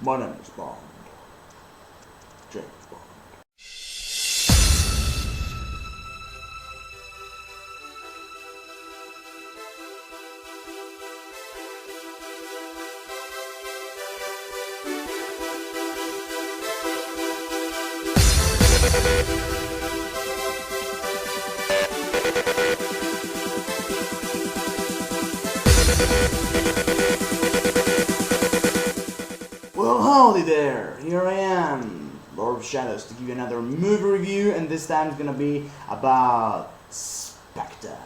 My name is Bond. James Bond. Well, howdy there! Here I am, Lord of Shadows, to give you another movie review, and this time it's gonna be about SPECTRE.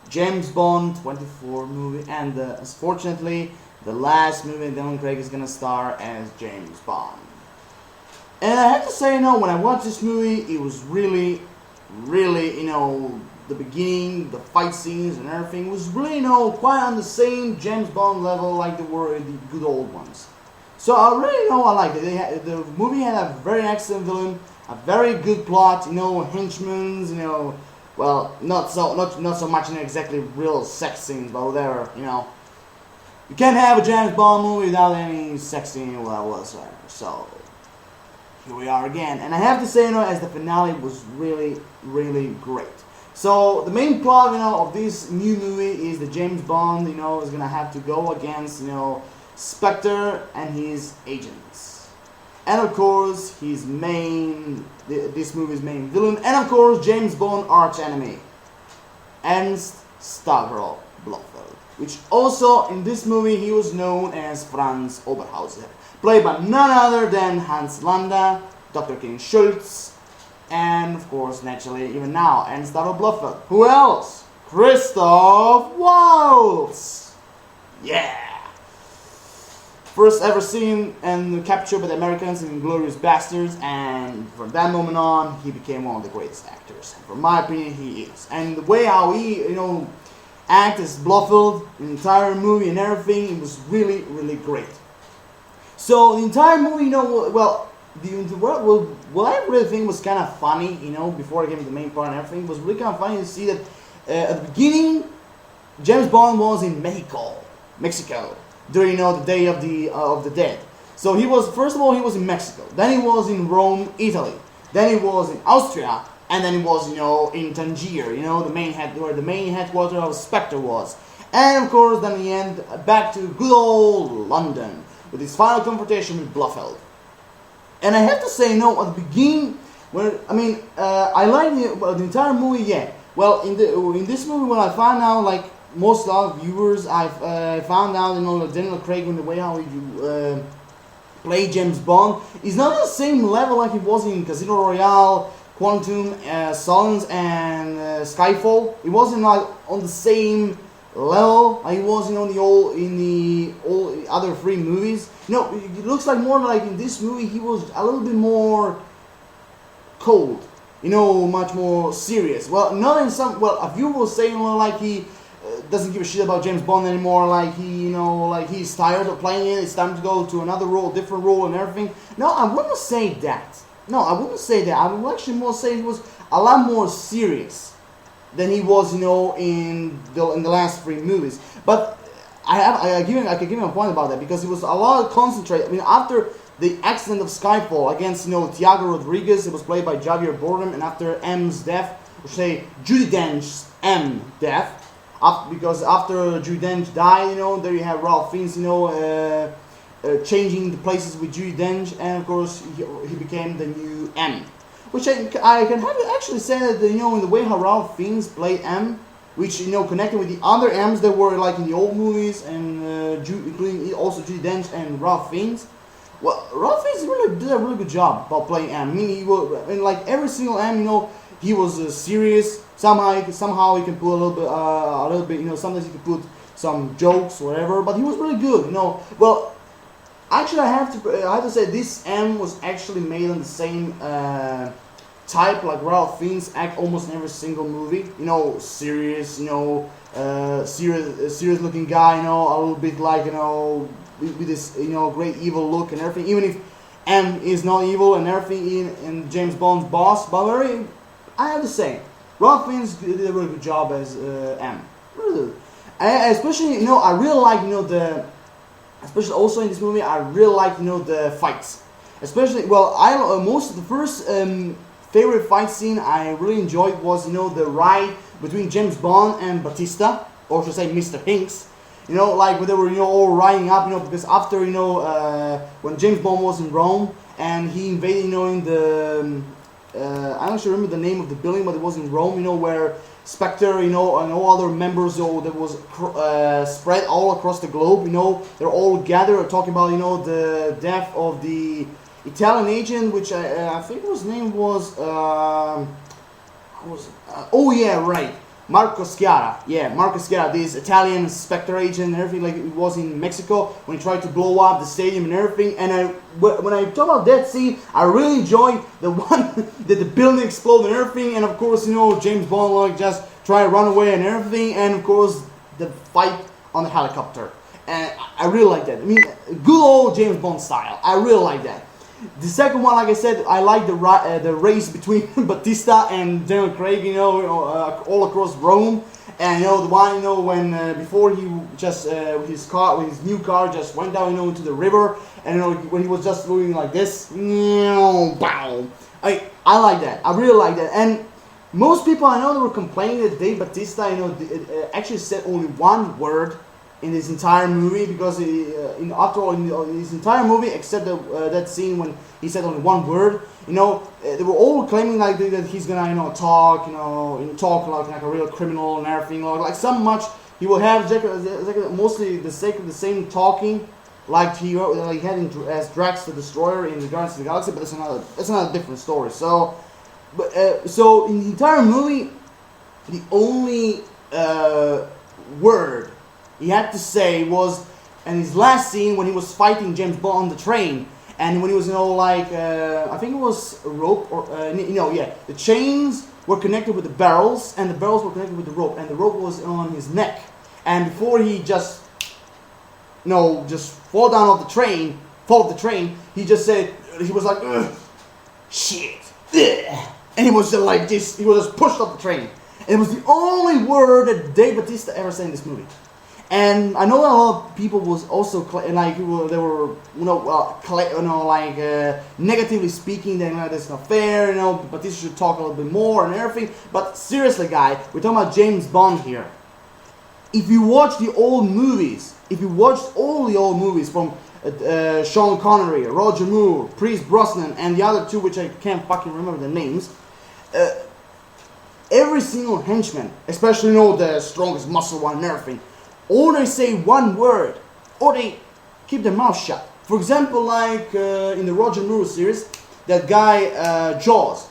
James Bond 24 movie, and unfortunately, the last movie Daniel Craig is gonna star as James Bond. And I have to say, when I watched this movie, it was really, the beginning, the fight scenes and everything was really, quite on the same James Bond level like they were in the good old ones. So I really I liked it. The movie had a very excellent villain, a very good plot, henchmen, well, not so much exactly real sex scenes, but whatever, You can't have a James Bond movie without any sex scene whatsoever. So here we are again, and I have to say, as the finale was really, really great. So the main plot, of this new movie is that James Bond, is gonna have to go against, Spectre and his agents, and of course this movie's main villain, and of course James Bond arch enemy, Ernst Stavro Blofeld, which also in this movie he was known as Franz Oberhauser, played by none other than Hans Landa, Dr. King Schultz, and of course naturally even now Ernst Stavro Blofeld. Who else? Christoph Waltz. Yeah. First ever seen and captured by the Americans in Inglourious Basterds, and from that moment on, he became one of the greatest actors. And from my opinion, he is. And the way how he, acted as Blofeld, the entire movie and everything, it was really, really great. So the entire movie, what I really think was kind of funny, before I came to the main part and everything, was really kind of funny to see that at the beginning, James Bond was in Mexico. During the Day of the Dead. So he was, first of all, he was in Mexico. Then he was in Rome, Italy. Then he was in Austria, and then he was, in Tangier, where the main headquarters of Spectre was. And of course, then in the end, back to good old London with his final confrontation with Blofeld. And I have to say, at the beginning, I like the entire movie. Yeah. Well, in this movie, when I found out, most of our viewers, I've found out, that Daniel Craig, in the way how he play James Bond, is not on the same level like he was in Casino Royale, Quantum, Solace, and Skyfall. He wasn't on the same level like he was in the all other three movies. It looks like more like in this movie he was a little bit more cold, much more serious. Well, not in some. Well, a viewer was saying like he doesn't give a shit about James Bond anymore, like he's tired of playing it, it's time to go to another role, different role and everything. No, I wouldn't say that. I would actually more say he was a lot more serious than he was, in the last three movies. But I can give him a point about that, because it was a lot of concentrate. After the accident of Skyfall against, Tiago Rodriguez, it was played by Javier Bardem, and after M's death, or say Judi Dench's death, because after Judi Dench died, there you have Ralph Fiennes, changing the places with Judi Dench, and of course he became the new M. Which I can actually say that, in the way how Ralph Fiennes played M, which, connected with the other M's that were like in the old movies, and including also Judi Dench and Ralph Fiennes. Well, Ralph Fiennes really did a really good job about playing M. He was, like every single M, he was serious. Somehow he can put a little bit. Sometimes he can put some jokes, whatever. But he was really good. Well, actually, I have to say this M was actually made on the same type like Ralph Fiennes act almost in every single movie. Serious. Serious looking guy. A little bit like with this great evil look and everything. Even if M is not evil and everything in James Bond's boss, but I have to say, Ralph Fiennes did a really good job as M. Really. Especially, I really like, especially also in this movie, I really like, you know, the fights. Especially, well, I most of the first favorite fight scene I really enjoyed was, you know, the ride between James Bond and Batista, or should I say Mr. Hinks. You know, like when they were, you know, all riding up, you know, because after, you know, when James Bond was in Rome and he invaded, you know, in the, I don't actually remember the name of the building, but it was in Rome, you know, where SPECTRE, you know, and all other members, you know, that was spread all across the globe, you know, they're all gathered talking about, you know, the death of the Italian agent, which I think his name was, oh yeah, right. Marco Sciarra, yeah, Marco Sciarra, this Italian Spectre agent and everything, like it was in Mexico when he tried to blow up the stadium and everything. And when I talk about that scene, I really enjoyed the one that the building exploded and everything. And of course, you know, James Bond like just try to run away and everything. And of course, the fight on the helicopter. And I really like that. I mean, good old James Bond style. I really like that. The second one, like I said, I like the race between Batista and Daniel Craig, you know, all across Rome, and you know the one, you know, when before he just his new car just went down, you know, into the river, and you know when he was just doing like this, bow. I like that. I really like that. And most people I know, they were complaining that Dave Batista, you know, actually said only one word in this entire movie, because after all, in his entire movie, except that scene when he said only one word, you know, they were all claiming like that he's gonna, you know, talk like a real criminal and everything, like so much he will have mostly the sake of the same talking, like he had as Drax the Destroyer in the Guardians of the Galaxy, but that's another different story. So, so in the entire movie, the only word he had to say was in his last scene when he was fighting James Bond on the train, and when he was, you know, like I think it was a rope or you know, yeah, the chains were connected with the barrels, and the barrels were connected with the rope, and the rope was on his neck. And before he just, you know, just fall off the train, he just said, he was like, ugh, shit, ugh. And he was just like this, he was just pushed off the train. And it was the only word that Dave Batista ever said in this movie. And I know that a lot of people was also like they were, you know, like negatively speaking, that, you know, that's not fair, you know, but this should talk a little bit more and everything. But seriously, guys, we're talking about James Bond here. If you watch the old movies, if you watched all the old movies from Sean Connery, Roger Moore, Pierce Brosnan, and the other two, which I can't fucking remember the names, every single henchman, especially, you know, the strongest muscle one and everything, or they say one word, or they keep their mouth shut. For example, like in the Roger Moore series, that guy Jaws.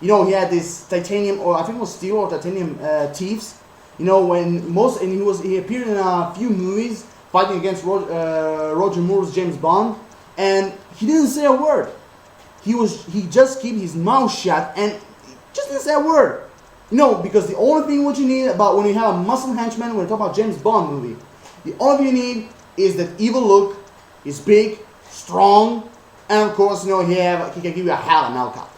You know, he had this titanium, or I think it was steel or titanium teeth. You know, he appeared in a few movies fighting against Roger Moore's James Bond, and he didn't say a word. He just kept his mouth shut and just didn't say a word. No, because the only thing what you need about when you have a muscle henchman, when you talk about James Bond movie, the only thing you need is that evil look, he's big, strong, and of course, you know, he can give you a hell of a knockout.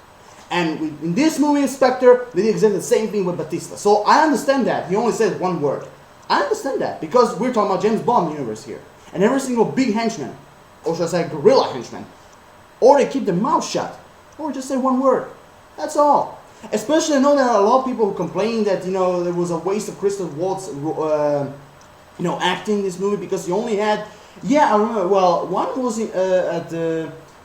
And in this movie, Spectre, they did exactly the same thing with Batista. So I understand that. He only said one word. I understand that, because we're talking about James Bond universe here. And every single big henchman, or should I say gorilla henchman, or they keep their mouth shut, or just say one word. That's all. Especially, I know there are a lot of people who complain that, you know, there was a waste of Christoph Waltz, you know, acting in this movie, because he only had, yeah, I remember, well, one was at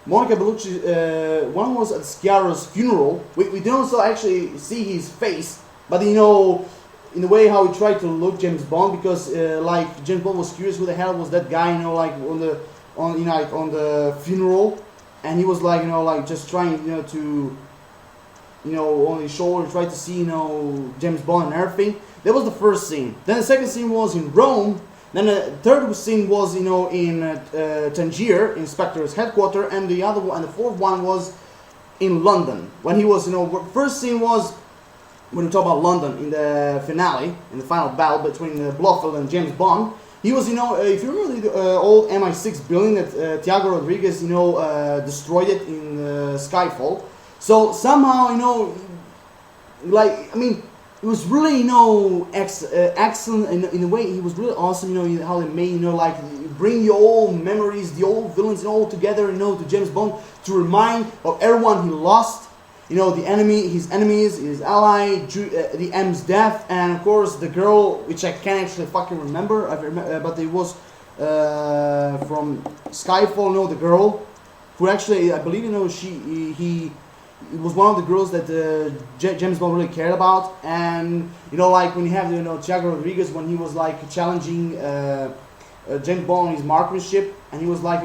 Monica Bellucci, one was at Sciarra's funeral. We don't also actually see his face, but, you know, in the way how he tried to look James Bond, because like James Bond was curious who the hell was that guy, you know, like on the funeral, and he was like, you know, like just trying, you know, to, you know, on his shoulder, try to see, you know, James Bond and everything. That was the first scene. Then the second scene was in Rome. Then the third scene was, you know, in Tangier, in Spectre's headquarters, and the other one, and the fourth one was in London. When he was, you know, first scene was when we talk about London in the finale, in the final battle between Blofeld and James Bond. He was, you know, if you remember the old MI6 building that Tiago Rodriguez, you know, destroyed it in Skyfall. So somehow, you know, like, I mean, it was really, you know, excellent in a way. He was really awesome, you know, how they made, you know, like bring the old memories, the old villains, all together, to James Bond, to remind of everyone he lost, the enemy, his enemies, his ally, the M's death, and of course the girl, which I can't actually fucking remember, but it was from Skyfall, the girl, who actually, I believe, he was one of the girls that James Bond really cared about. And like when you have Thiago Rodriguez, when he was like challenging James Bond on his marksmanship, and he was like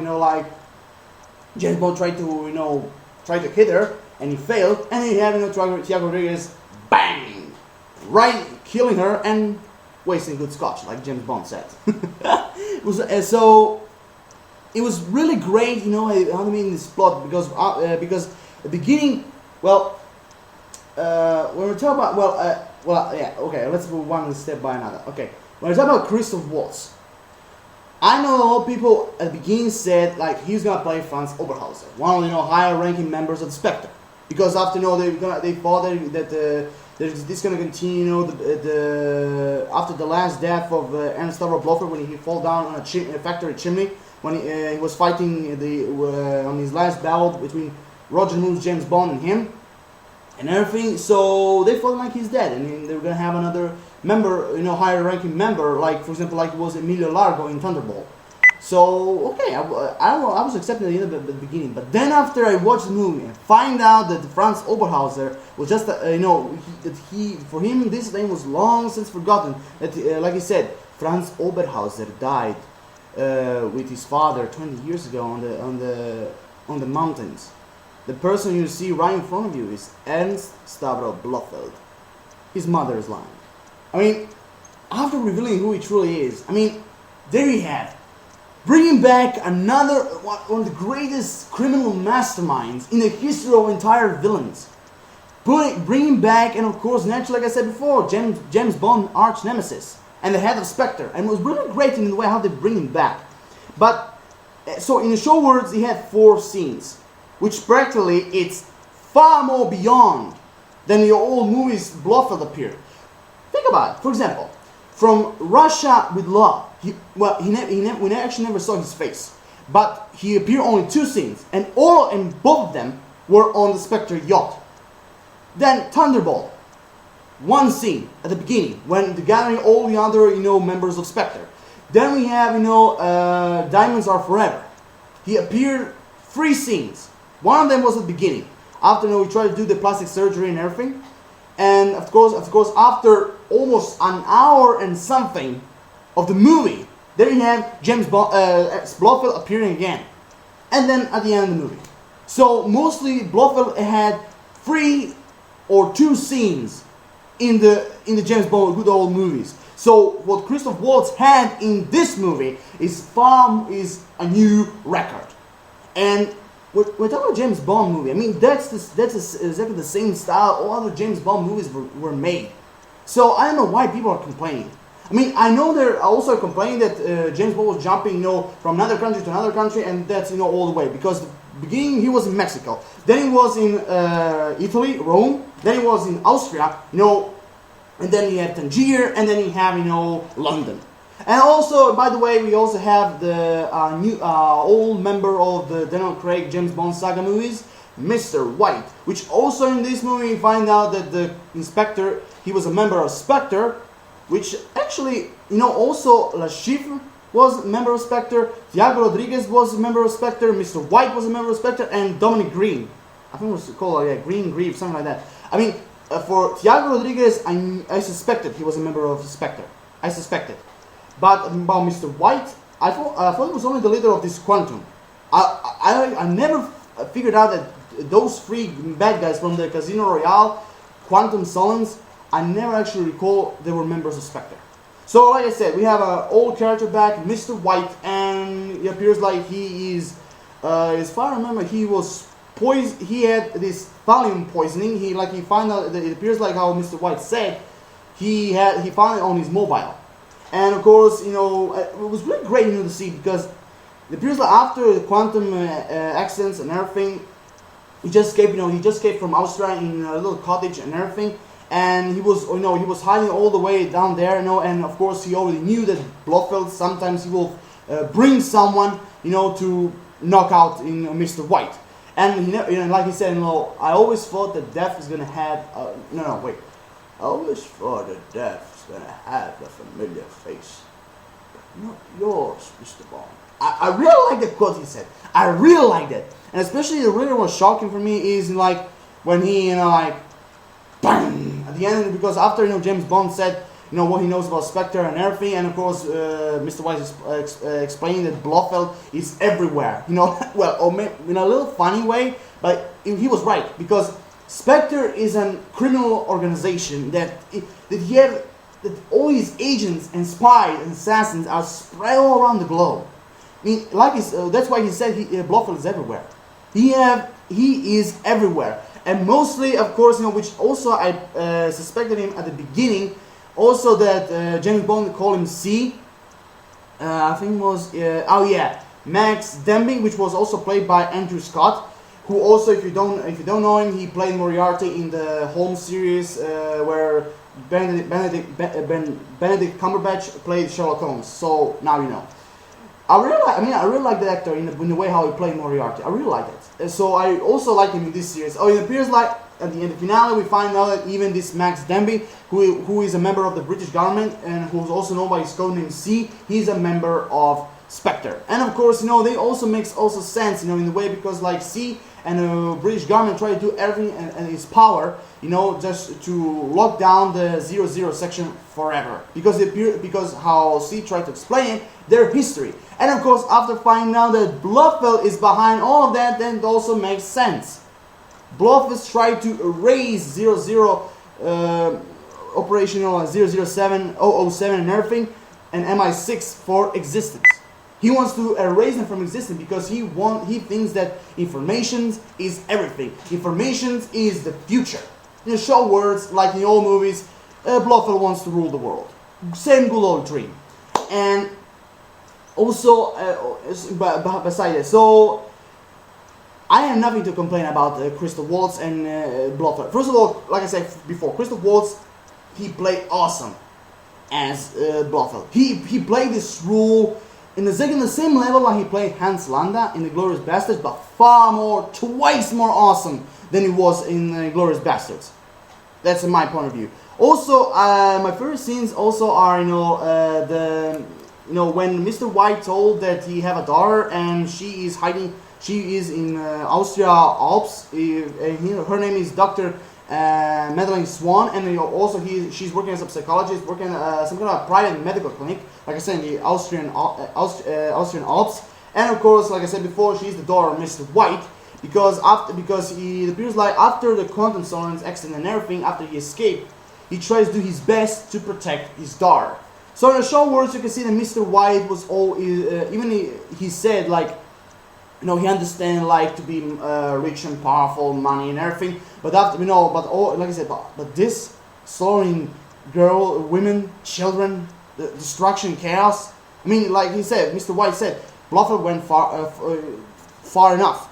James Bond tried to hit her and he failed, and then you have Thiago Rodriguez, bang, right, killing her and wasting good scotch, like James Bond said. So it was really great, how to mean this plot, because the beginning, when we talk about, okay, let's go one step by another. Okay, when we talk about Christoph Waltz, I know a lot of people at the beginning said like he's gonna play Franz Oberhauser, one of the higher ranking members of the Spectre, because after they thought that this gonna continue, after the last death of Ernst Stavro Blofeld, when he fall down on a factory chimney, when he was fighting on his last battle between Roger Moon's James Bond and him and everything. So they thought like he's dead, and they were gonna have another member, higher ranking member, like for example like it was Emilio Largo in Thunderball. So okay, I was accepting the end of the beginning, but then after I watched the movie and find out that Franz Oberhauser was just for him this name was long since forgotten. That like he said, Franz Oberhauser died with his father 20 years ago on the mountains. The person you see right in front of you is Ernst Stavro Blofeld. His mother is lying. I mean, after revealing who he truly is, there you have, bringing back another one of the greatest criminal masterminds in the history of entire villains. Bringing back, and of course, naturally, like I said before, James Bond arch nemesis and the head of Spectre, and it was really great in the way how they bring him back. But so in short words, he had 4 scenes, which practically it's far more beyond than the old movies Blofeld appeared. Think about it. For example, from Russia with Love, we actually never saw his face, but he appeared only 2 scenes, and both of them were on the Spectre yacht. Then Thunderball, 1 scene at the beginning when they're gathering all the other members of Spectre. Then we have Diamonds Are Forever. He appeared 3 scenes. One of them was at the beginning, after we tried to do the plastic surgery and everything, and of course after almost an hour and something of the movie, there you have James Blofeld appearing again, and then at the end of the movie. So mostly Blofeld had 3 or 2 scenes in the James Bond good old movies. So what Christoph Waltz had in this movie is a new record. And we're talking about James Bond movie. That's exactly the same style all other James Bond movies were made. So I don't know why people are complaining. I know they're also complaining that James Bond was jumping, from another country to another country, and that's, all the way. Because the beginning he was in Mexico, then he was in Italy, Rome, then he was in Austria, and then you have Tangier, and then you have, London. And also, by the way, we also have the new old member of the Daniel Craig James Bond saga movies, Mr. White, which also in this movie you find out that the inspector, he was a member of Spectre, which actually, also La Chiffre was a member of Spectre, Thiago Rodriguez was a member of Spectre, Mr. White was a member of Spectre, and Dominic Green. I think it was called Green Grieve, something like that. For Thiago Rodriguez, I suspected he was a member of Spectre. I suspected. But about Mr. White, I thought he was only the leader of this Quantum. I never figured out that those 3 bad guys from the Casino Royale, Quantum Solons, I never actually recall they were members of Spectre. So like I said, we have an old character back, Mr. White, and it appears like he is, as far as I remember, he was he had this thallium poisoning. He found out that it appears like how Mr. White said, he found it on his mobile. And of course, it was really great, to see, because it appears like after the quantum accidents and everything, he just escaped from Austria in a little cottage and everything, and he was hiding all the way down there, and of course he already knew that Blofeld sometimes he will bring someone, to knock out Mr. White. And like he said, I always thought that Death is gonna have wait. I always thought that Death is gonna have a familiar face, but not yours, Mr. Bond. I really like that quote he said. I really like that, and especially the really was shocking for me is like when he bang at the end, because after James Bond said what he knows about Spectre and everything, and of course Mr. White explained that Blofeld is everywhere. Well, or in a little funny way, but he was right, because Spectre is a criminal organization that all his agents and spies and assassins are spread all around the globe. I mean, that's why he said Blofeld is everywhere. He is everywhere, and mostly, of course, which also I suspected him at the beginning. Also, that James Bond called him C. I think it was Max Denby, which was also played by Andrew Scott, who also, if you don't know him, he played Moriarty in the Holmes series, where Benedict Cumberbatch played Sherlock Holmes. So now you know. I really like the actor in the way how he played Moriarty. I really like it. So I also like him in this series. It appears like at the end of the finale we find out that even this Max Denby, who is a member of the British government and who's also known by his code name C, he's a member of Spectre. And of course, they also makes also sense, in the way, because like C and the British government try to do everything in its power, just to lock down the 00 section forever. Because how C tried to explain it, their history. And of course, after finding out that Blofeld is behind all of that, then it also makes sense. Blofeld tried to erase 00 operational 007, 007 and everything, and MI6 for existence. He wants to erase them from existence because he thinks that information is everything. Information is the future. In short words, like in all movies, Blofeld wants to rule the world. Same good old dream. And also, beside it, so I have nothing to complain about Christoph Waltz and Blofeld. First of all, like I said before, Christoph Waltz, he played awesome as Blofeld. He played this role in the same level like he played Hans Landa in The Glorious Bastards, but twice more awesome than he was in Glorious Bastards. That's in my point of view. Also, my favorite scenes also are when Mr. White told that he have a daughter and she is hiding. She is in Austria Alps. Her name is Dr. Madeleine Swan, and also she's working as a psychologist, working at some kind of private medical clinic, like I said, in the Austrian Alps. And of course, like I said before, she's the daughter of Mr. White, because it appears like after the Quantum Sonance accident and everything, after he escaped, he tries to do his best to protect his daughter. So in the short words, you can see that Mr. White was he said like, he understand like to be rich and powerful, money and everything. But after like I said, but this slaughtering women, children, the destruction, chaos. I mean, like he said, Mr. White said, Blofeld went far enough.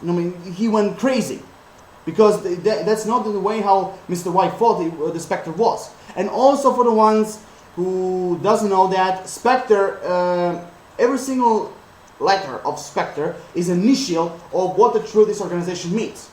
He went crazy, because that's not the way how Mr. White thought the Spectre was. And also for the ones who doesn't know that, Spectre, every single letter of Spectre is initial of what the truth this organization means.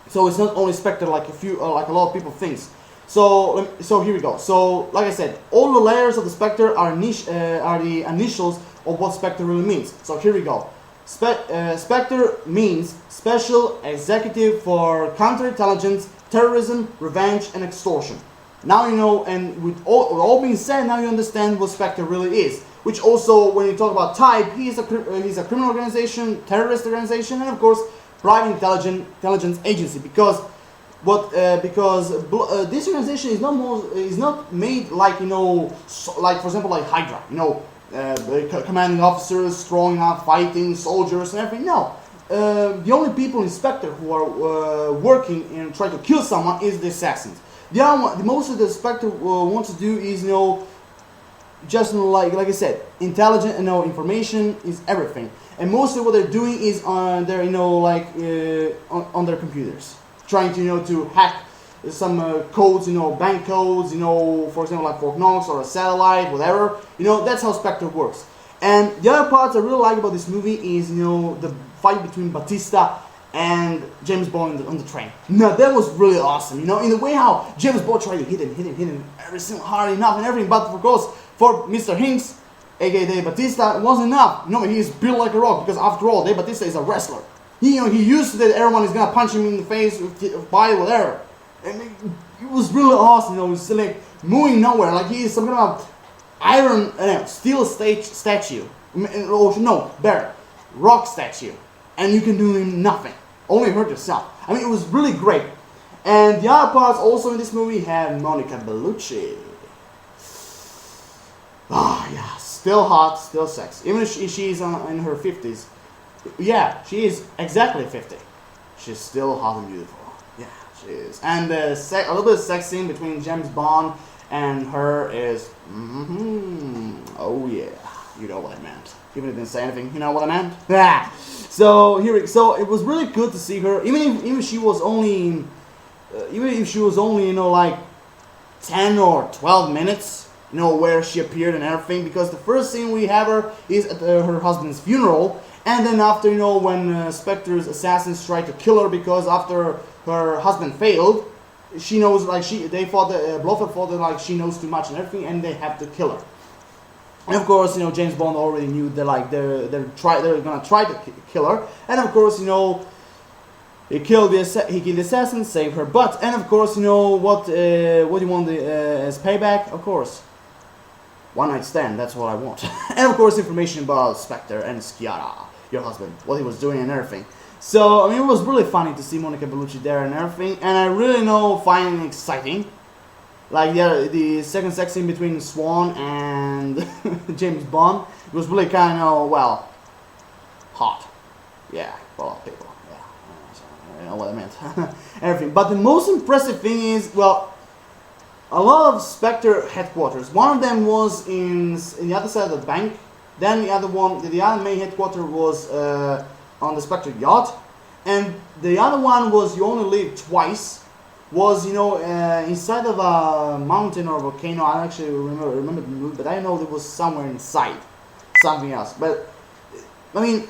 So it's not only Spectre like a lot of people think. So here we go. So like I said, all the layers of the Spectre are the initials of what Spectre really means. So here we go. Spectre means Special Executive for Counterintelligence, Terrorism, Revenge, and Extortion. Now you know, and with all being said, now you understand what Spectre really is. Which also, when you talk about type, he's a criminal organization, terrorist organization, and of course, private intelligence agency. Because this organization is not made like like for example like Hydra, commanding officers, strong enough, fighting soldiers and everything. No, the only people in Spectre who are working and trying to kill someone is the assassins. The other one, most of the Spectre wants to do is just like I said, intelligent and information is everything, and mostly what they're doing is on their on their computers, trying to hack some codes, bank codes, for example like Fort Knox or a satellite, whatever. That's how Spectre works. And the other parts I really like about this movie is, the fight between Batista and James Bond on the train. Now that was really awesome, in the way how James Bond tried to hit him every single hard enough and everything, but of course for Mr. Hinks, aka Dave Batista, it wasn't enough. He is built like a rock, because after all, Dave Batista is a wrestler. He used to that everyone is gonna punch him in the face with by whatever. And it was really awesome, he's like moving nowhere, like he is some kind of iron, steel statue. No, better, rock statue. And you can do nothing. Only hurt yourself. I mean, it was really great. And the other parts also in this movie have Monica Bellucci. Yeah, still hot, still sexy. Even if she's in her 50s. Yeah, she is exactly 50. She's still hot and beautiful. Yeah, she is. And a little bit of sex scene between James Bond and her is, oh yeah, you know what I meant. Even if I didn't say anything, you know what I meant? Yeah. So it was really good to see her, even if she was only, like 10 or 12 minutes, where she appeared and everything. Because the first scene we have her is at her husband's funeral, and then after, when Spectre's assassins tried to kill her because after her husband failed, she knows, like they thought that Blofeld thought that like she knows too much and everything, and they have to kill her. And of course, James Bond already knew that like they're gonna try to kill her, and of course, he killed the assassin, saved her butt, and of course, what do you want as payback? Of course, one night stand. That's what I want, and of course, information about Spectre and Sciara, your husband, what he was doing and everything. So I mean, it was really funny to see Monica Bellucci there and everything, and I really find it exciting. Like the second sex scene between Swan and James Bond, it was really kind of, hot. Yeah, for a lot of people. Yeah, you know what I meant. Everything. But the most impressive thing is, a lot of Spectre headquarters. One of them was in the other side of the bank. Then the other main headquarters was on the Spectre yacht. And the other one was You Only Live Twice. Was inside of a mountain or volcano. I actually remember the movie, but I know it was somewhere inside something else. But I mean,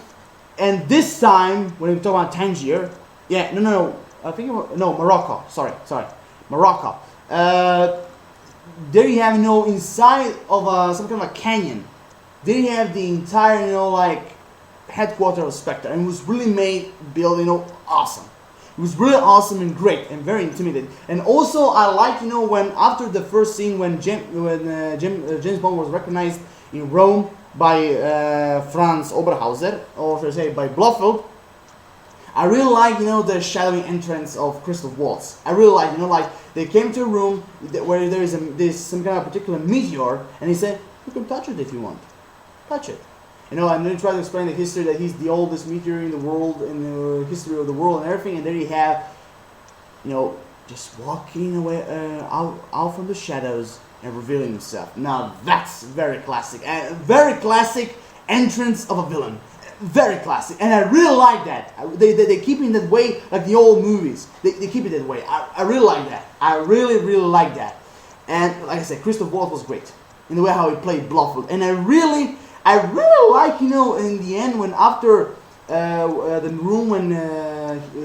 and this time when we talk about Tangier, I think Morocco. Sorry, Morocco. There you have inside of some kind of a canyon. There you have the entire headquarters of Spectre, and it was really built awesome. It was really awesome and great and very intimidating. And also I like when after the first scene when James Bond was recognized in Rome by Franz Oberhauser, or should I say by Blofeld, I really like the shadowy entrance of Christoph Waltz. I really like they came to a room where there's some kind of particular meteor, and he said, you can touch it if you want, touch it. And then try to explain the history that he's the oldest meteor in the world, in the history of the world and everything. And there you have, just walking away out from the shadows and revealing himself. Now that's very classic, and very classic entrance of a villain. Very classic, and I really like that. They keep it that way, like the old movies. They keep it that way. I really like that. I really like that. And like I said, Christoph Waltz was great in the way how he played Blofeld, and I really like, in the end when after the room when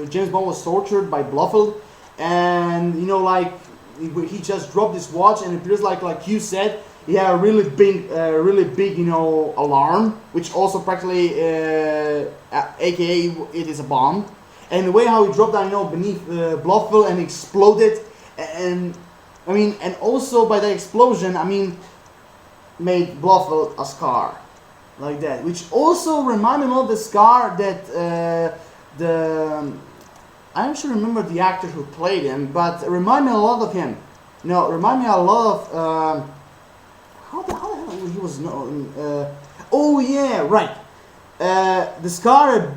James Bond was tortured by Blofeld, and he just dropped his watch, and it appears like you said, he had a really big alarm, which also practically aka it is a bomb, and the way how he dropped down beneath Blofeld and exploded, and also by that explosion made Blofeld a scar. Like that, which also reminded me of the scar that I don't sure remember the actor who played him, but it reminded me a lot of him. Remind me a lot of how the hell he was known. Oh yeah, right. The scar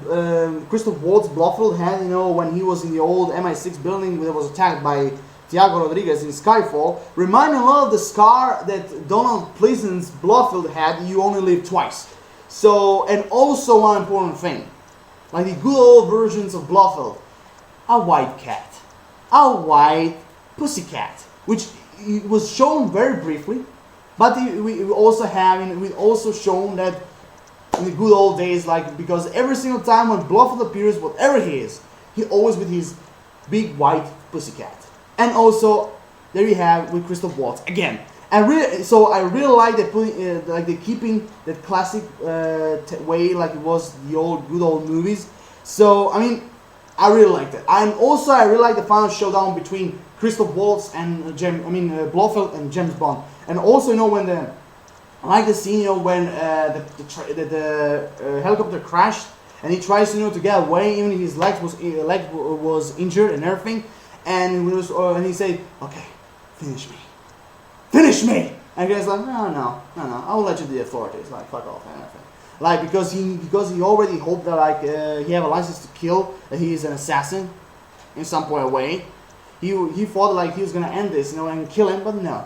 Christoph Waltz Blofeld had, when he was in the old MI6 building that was attacked by Tiago Rodriguez in Skyfall, remind me a lot of the scar that Donald Pleasence's Blofeld had, You Only Live Twice. So, and also one important thing, like the good old versions of Blofeld, a white cat, a white pussycat, which was shown very briefly, but we also shown that in the good old days, like, because every single time when Blofeld appears, whatever he is, he always with his big white pussycat. And also, there you have with Christoph Waltz again. I really like that putting, like the keeping that classic way, like it was the good old movies. So I mean, I really like that. And also, I really like the final showdown between Christoph Waltz and Blofeld and James Bond. And also, when I like the scene, when the helicopter crashed and he tries to get away, even if his leg was injured and everything, and he said, "Okay, finish me," and the guy's like, no, I will let you to the authorities, like, fuck off and everything. Like, because he already hoped that, like, he have a license to kill, that he is an assassin in some point of way. He thought like he was gonna end this, and kill him, but no.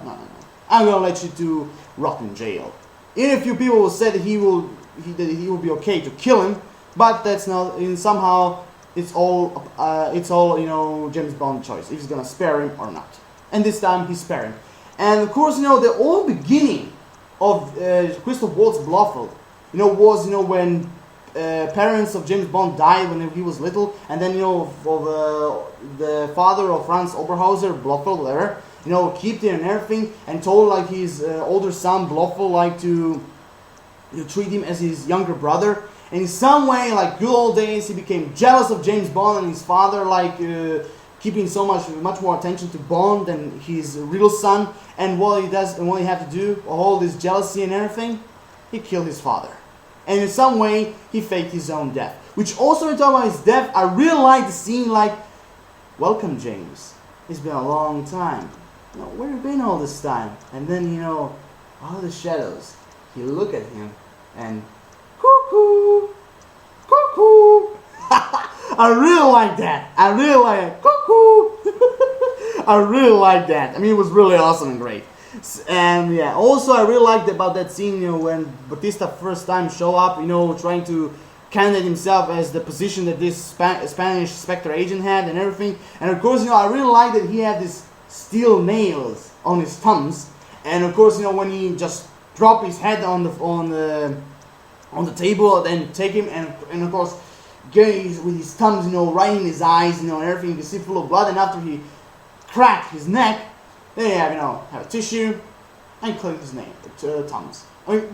I'm gonna let you to rot in jail. Even a few people will say that he will be okay to kill him, but that's not. Somehow it's all James Bond's choice if he's gonna spare him or not. And this time he spared him. And of course, the whole beginning of Christoph Waltz Blofeld, was when parents of James Bond died when he was little, and then for the father of Franz Oberhauser, Blofeld, whatever, kept it and everything, and told like his older son Blofeld like to treat him as his younger brother. And in some way, like good old days, he became jealous of James Bond and his father, like keeping so much more attention to Bond than his real son. And what he does and what he had to do, all this jealousy and everything, he killed his father. And in some way, he faked his own death. Which also, when talking about his death, I really like the scene like, "Welcome, James. It's been a long time. Where have you been all this time?" And then, out of the shadows, you look at him and, "Cuckoo, cuckoo." I really like that. I really like it. Cuckoo. I really like that. I mean, it was really awesome and great. And yeah, also I really liked about that scene, when Batista first time show up, trying to candidate himself as the position that this Spanish Spectre agent had and everything. And of course, I really liked that he had these steel nails on his thumbs. And of course, when he just dropped his head on the table, then take him and of course, with his thumbs, right in his eyes, and everything, you can see full of blood. And after he cracked his neck, then you have a tissue and clean his thumbs. I mean,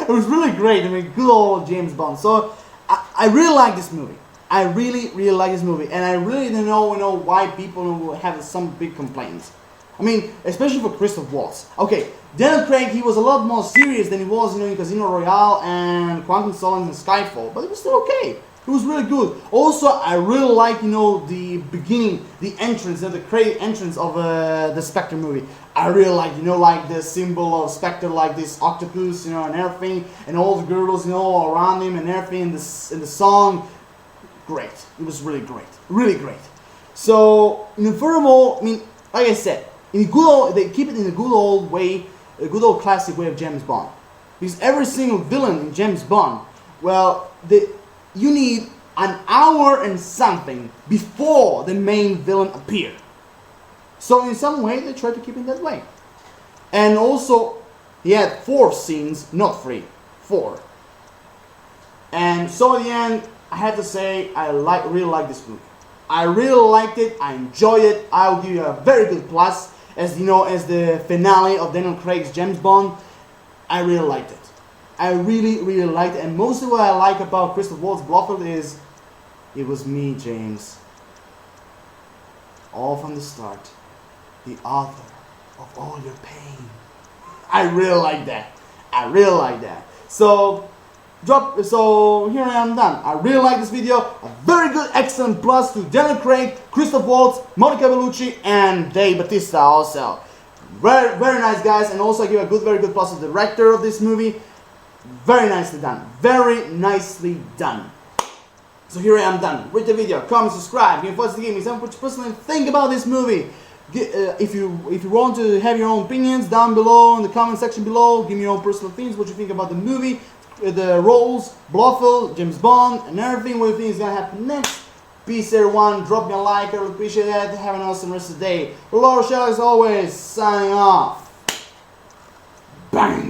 it was really great. I mean, good old James Bond. So I really like this movie. I really, really like this movie, and I really don't know why people have some big complaints. I mean, especially for Christoph Waltz. Okay, Daniel Craig, he was a lot more serious than he was, in Casino Royale and Quantum Solace and Skyfall, but it was still okay. It was really good. Also, I really like, the beginning, the entrance, the Craig entrance of the Spectre movie. I really like, like the symbol of Spectre, like this octopus, and everything, and all the girls, all around him and everything, and the song. Great. It was really great. Really great. So, furthermore, I mean, like I said, they keep it in a good old way, a good old classic way of James Bond. Because every single villain in James Bond, you need an hour and something before the main villain appear. So in some way, they try to keep it that way. And also, he had 4 scenes, not 3, 4. And so in the end, I have to say, I really like this movie. I really liked it. I enjoyed it. I will give you a very good plus as the finale of Daniel Craig's James Bond. I really liked it. I really, really liked it. And mostly what I like about Christoph Waltz Blofeld is, it was me, James. All from the start. The author of all your pain. I really like that. I really like that. So here I am done. I really like this video. A very good, excellent plus to Daniel Craig, Christoph Waltz, Monica Bellucci, and Dave Bautista also. Very, very nice, guys. And also I give a very good plus to the director of this movie. Very nicely done. Very nicely done. So here I am done with the video. Comment, subscribe, give me thoughts, give me something what you personally think about this movie. If you want to have your own opinions down below in the comment section below, give me your own personal things, what you think about the movie, the roles, Blofeld, James Bond, and everything. What you think is gonna happen next. Peace everyone. Drop me a like. I really appreciate that. Have an awesome rest of the day. Laura Shell as always. Signing off. Bang.